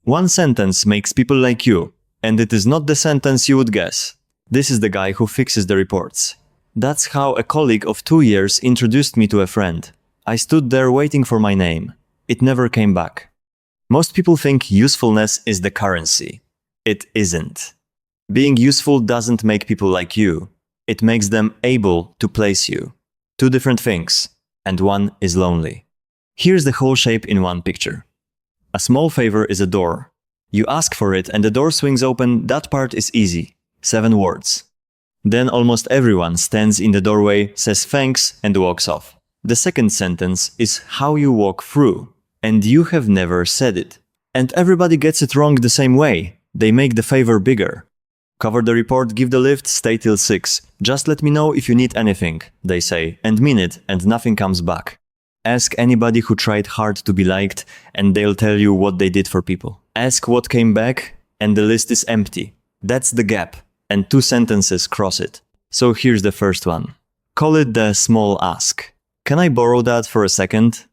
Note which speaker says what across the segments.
Speaker 1: One sentence makes people like you, and it is not the sentence you would guess. This is the guy who fixes the reports. That's how a colleague of 2 years introduced me to a friend. I stood there waiting for my name. It never came back. Most people think usefulness is the currency. It isn't. Being useful doesn't make people like you. It makes them able to place you. Two different things, and one is lonely. Here's the whole shape in one picture. A small favor is a door. You ask for it and the door swings open. That part is easy. 7 words. Then almost everyone stands in the doorway, says thanks, and walks off. The second sentence is how you walk through, and you have never said it. And everybody gets it wrong the same way. They make the favor bigger. Cover the report, give the lift, stay till 6. Just let me know if you need anything, they say, and mean it, and nothing comes back. Ask anybody who tried hard to be liked, and they'll tell you what they did for people. Ask what came back, and the list is empty. That's the gap, and 2 sentences cross it. So here's the first one. Call it the small ask. Can I borrow that for a second?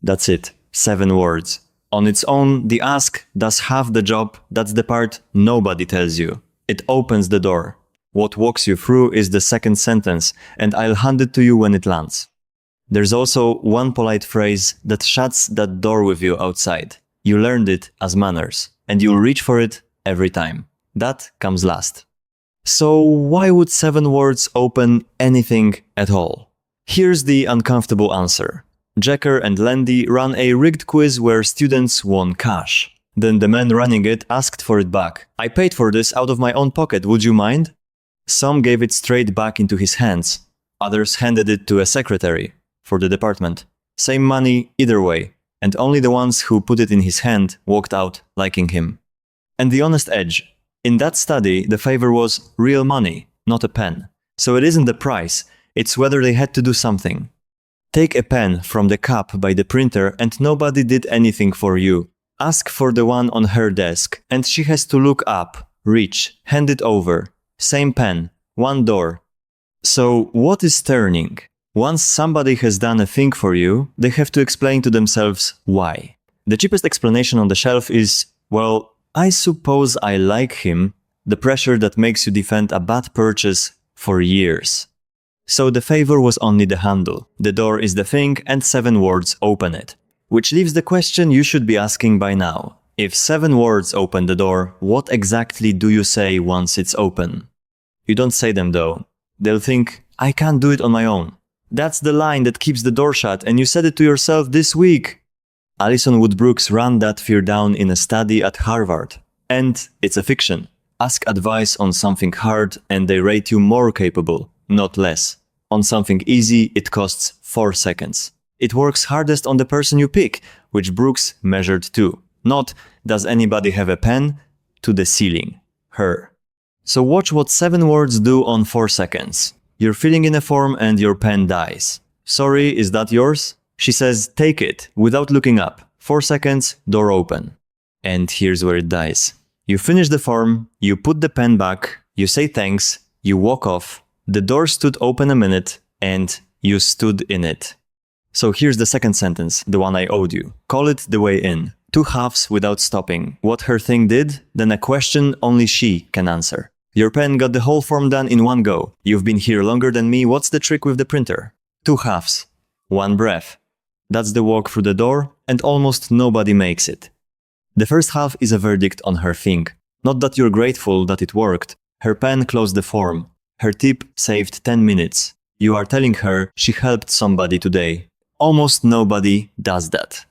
Speaker 1: That's it. 7 words. On its own, the ask does half the job. That's the part nobody tells you. It opens the door. What walks you through is the second sentence, and I'll hand it to you when it lands. There's also one polite phrase that shuts that door with you outside. You learned it as manners, and you'll reach for it every time. That comes last. So why would 7 words open anything at all? Here's the uncomfortable answer. Jecker and Landy ran a rigged quiz where students won cash. Then the man running it asked for it back. I paid for this out of my own pocket, would you mind? Some gave it straight back into his hands. Others handed it to a secretary for the department. Same money either way, and only the ones who put it in his hand walked out liking him. And the honest edge. In that study, the favor was real money, not a pen. So it isn't the price, it's whether they had to do something. Take a pen from the cup by the printer and nobody did anything for you. Ask for the one on her desk and she has to look up, reach, hand it over. Same pen, one door. So what is turning? Once somebody has done a thing for you, they have to explain to themselves why. The cheapest explanation on the shelf is, well, I suppose I like him, the pressure that makes you defend a bad purchase for years. So the favor was only the handle, the door is the thing, and 7 words open it. Which leaves the question you should be asking by now. If 7 words open the door, what exactly do you say once it's open? You don't say them though. They'll think, I can't do it on my own. That's the line that keeps the door shut, and you said it to yourself this week. Alison Wood Brooks ran that fear down in a study at Harvard. And it's a fiction. Ask advice on something hard and they rate you more capable, not less. On something easy, it costs 4 seconds. It works hardest on the person you pick, which Brooks measured too. Not, does anybody have a pen? To the ceiling. Her. So watch what 7 words do on 4 seconds. You're filling in a form and your pen dies. Sorry, is that yours? She says, take it, without looking up. 4 seconds, door open. And here's where it dies. You finish the form, you put the pen back, you say thanks, you walk off. The door stood open a minute, and you stood in it. So here's the second sentence, the one I owed you. Call it the way in. 2 halves without stopping. What her thing did, then a question only she can answer. Your pen got the whole form done in one go. You've been here longer than me, what's the trick with the printer? 2 halves. 1 breath. That's the walk through the door, and almost nobody makes it. The first half is a verdict on her thing. Not that you're grateful that it worked. Her pen closed the form. Her tip saved 10 minutes. You are telling her she helped somebody today. Almost nobody does that.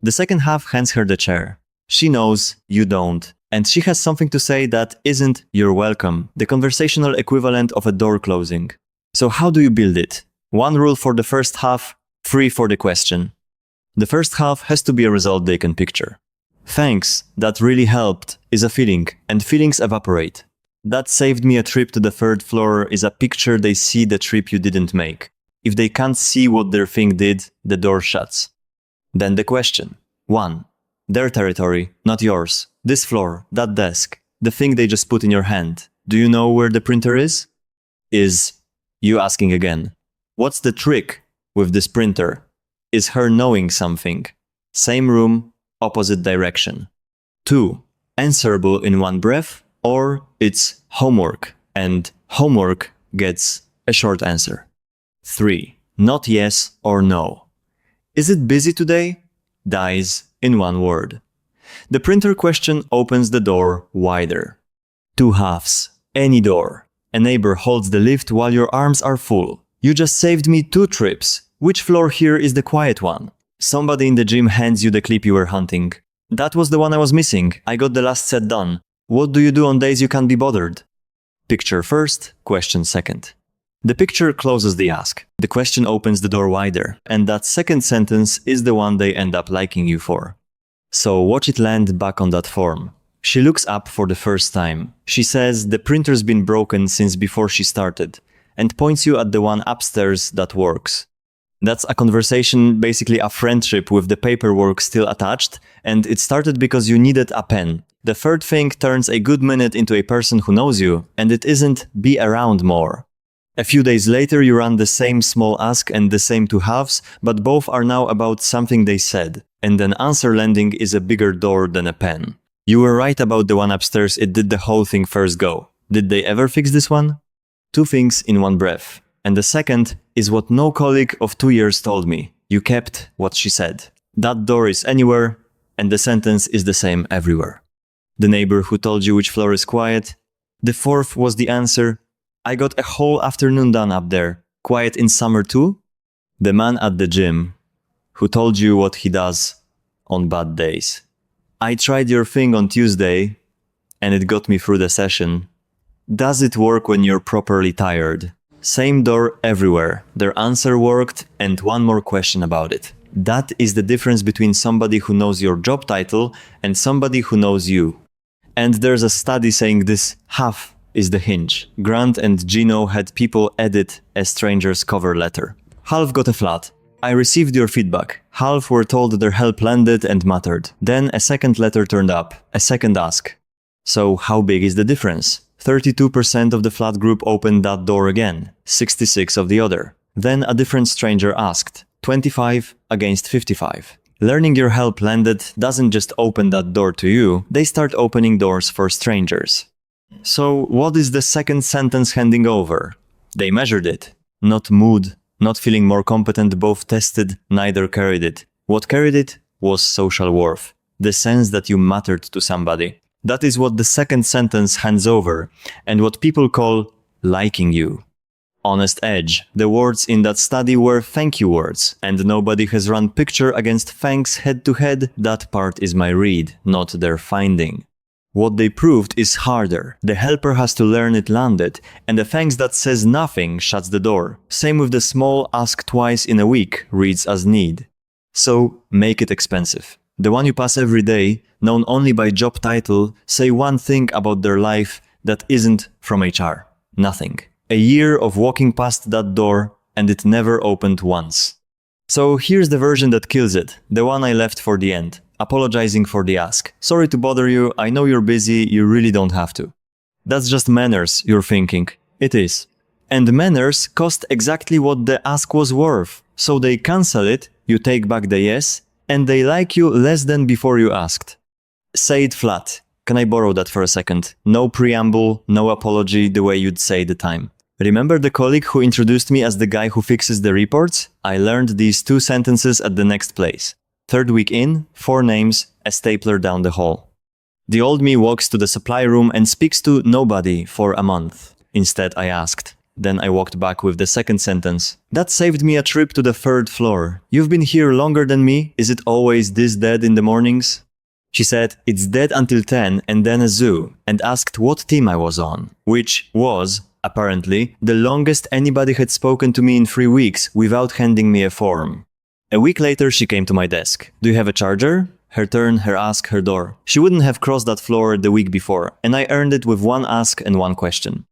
Speaker 1: The second half hands her the chair. She knows, you don't. And she has something to say that isn't you're welcome, the conversational equivalent of a door closing. So how do you build it? 1 rule for the first half, 3 for the question. The first half has to be a result they can picture. Thanks, that really helped, is a feeling, and feelings evaporate. That saved me a trip to the 3rd floor is a picture they see the trip you didn't make. If they can't see what their thing did, the door shuts. Then the question. 1. Their territory, not yours. This floor, that desk, the thing they just put in your hand. Do you know where the printer is? Is you asking again. What's the trick with this printer? Is her knowing something. Same room, opposite direction. 2. Answerable in one breath, or it's homework, and homework gets a short answer. 3. Not yes or no. Is it busy today? Dies in one word. The printer question opens the door wider. 2 halves. Any door. A neighbor holds the lift while your arms are full. You just saved me 2 trips. Which floor here is the quiet one? Somebody in the gym hands you the clip you were hunting. That was the one I was missing. I got the last set done. What do you do on days you can't be bothered? Picture first, question second. The picture closes the ask. The question opens the door wider, and that second sentence is the one they end up liking you for. So watch it land back on that form. She looks up for the first time. She says the printer's been broken since before she started, and points you at the one upstairs that works. That's a conversation, basically a friendship with the paperwork still attached, and it started because you needed a pen. The third thing turns a good minute into a person who knows you, and it isn't be around more. A few days later you run the same small ask and the same 2 halves, but both are now about something they said, and an answer landing is a bigger door than a pen. You were right about the one upstairs, it did the whole thing first go. Did they ever fix this one? 2 things in one breath. And the second is what no colleague of 2 years told me. You kept what she said. That door is anywhere, and the sentence is the same everywhere. The neighbor who told you which floor is quiet. The fourth was the answer. I got a whole afternoon done up there. Quiet in summer too? The man at the gym who told you what he does on bad days. I tried your thing on Tuesday, and it got me through the session. Does it work when you're properly tired? Same door everywhere. Their answer worked, and one more question about it. That is the difference between somebody who knows your job title and somebody who knows you. And there's a study saying this half is the hinge. Grant and Gino had people edit a stranger's cover letter. Half got a flat. I received your feedback. Half were told their help landed and mattered. Then a second letter turned up, a second ask. So how big is the difference? 32% of the flat group opened that door again, 66% of the other. Then a different stranger asked, 25 against 55. Learning your help landed doesn't just open that door to you, they start opening doors for strangers. So what is the second sentence handing over? They measured it. Not mood, not feeling more competent, both tested, neither carried it. What carried it was social worth, the sense that you mattered to somebody. That is what the second sentence hands over, and what people call liking you. Honest edge. The words in that study were thank you words, and nobody has run picture against thanks head to head. That part is my read, not their finding. What they proved is harder. The helper has to learn it landed, and the thanks that says nothing shuts the door. Same with the small ask twice in a week reads as need. So make it expensive. The one you pass every day, known only by job title, say one thing about their life that isn't from HR. Nothing. A year of walking past that door, and it never opened once. So here's the version that kills it, the one I left for the end, apologizing for the ask. Sorry to bother you, I know you're busy, you really don't have to. That's just manners, you're thinking. It is. And manners cost exactly what the ask was worth. So they cancel it, you take back the yes, and they like you less than before you asked. Say it flat. Can I borrow that for a second? No preamble, no apology, the way you'd say the time. Remember the colleague who introduced me as the guy who fixes the reports? I learned these 2 sentences at the next place. 3rd week in, 4 names, a stapler down the hall. The old me walks to the supply room and speaks to nobody for a month. Instead, I asked. Then I walked back with the second sentence. That saved me a trip to the 3rd floor. You've been here longer than me. Is it always this dead in the mornings? She said, it's dead until 10 and then a zoo, and asked what team I was on, which was, apparently, the longest anybody had spoken to me in 3 weeks without handing me a form. A week later, she came to my desk. Do you have a charger? Her turn, her ask, her door. She wouldn't have crossed that floor the week before, and I earned it with 1 ask and 1 question.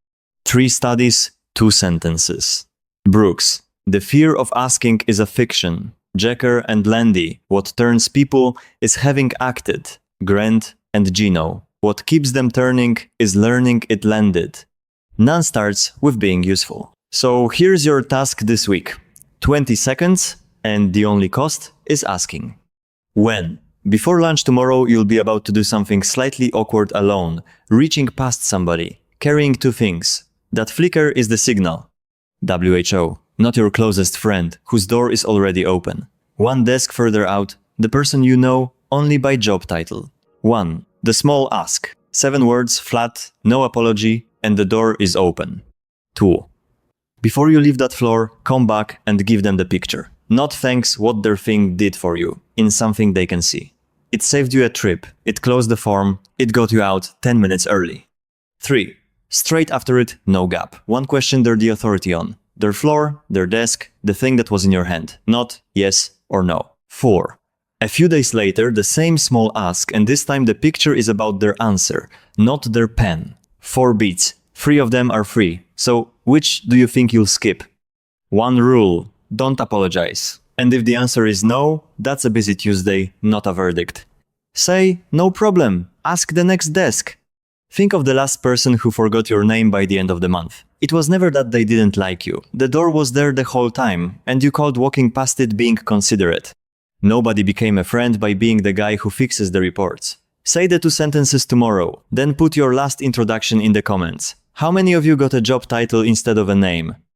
Speaker 1: 3 studies, 2 sentences. Brooks. The fear of asking is a fiction. Jecker and Landy. What turns people is having acted. Grant and Gino. What keeps them turning is learning it landed. None starts with being useful. So here's your task this week. 20 seconds, and the only cost is asking. When? Before lunch tomorrow, you'll be about to do something slightly awkward alone, reaching past somebody, carrying two things. That flicker is the signal. WHO, not your closest friend, whose door is already open. One desk further out, the person you know only by job title. 1. The small ask. 7 words, flat, no apology, and the door is open. 2. Before you leave that floor, come back and give them the picture. Not thanks what their thing did for you, in something they can see. It saved you a trip, it closed the form, it got you out 10 minutes early. 3. Straight after it, no gap. One question they're the authority on. Their floor, their desk, the thing that was in your hand. Not yes or no. 4. A few days later, the same small ask, and this time the picture is about their answer, not their pen. 4 beats. 3 of them are free. So, which do you think you'll skip? One rule. Don't apologize. And if the answer is no, that's a busy Tuesday, not a verdict. Say, no problem. Ask the next desk. Think of the last person who forgot your name by the end of the month. It was never that they didn't like you. The door was there the whole time, and you called walking past it being considerate. Nobody became a friend by being the guy who fixes the reports. Say the 2 sentences tomorrow, then put your last introduction in the comments. How many of you got a job title instead of a name?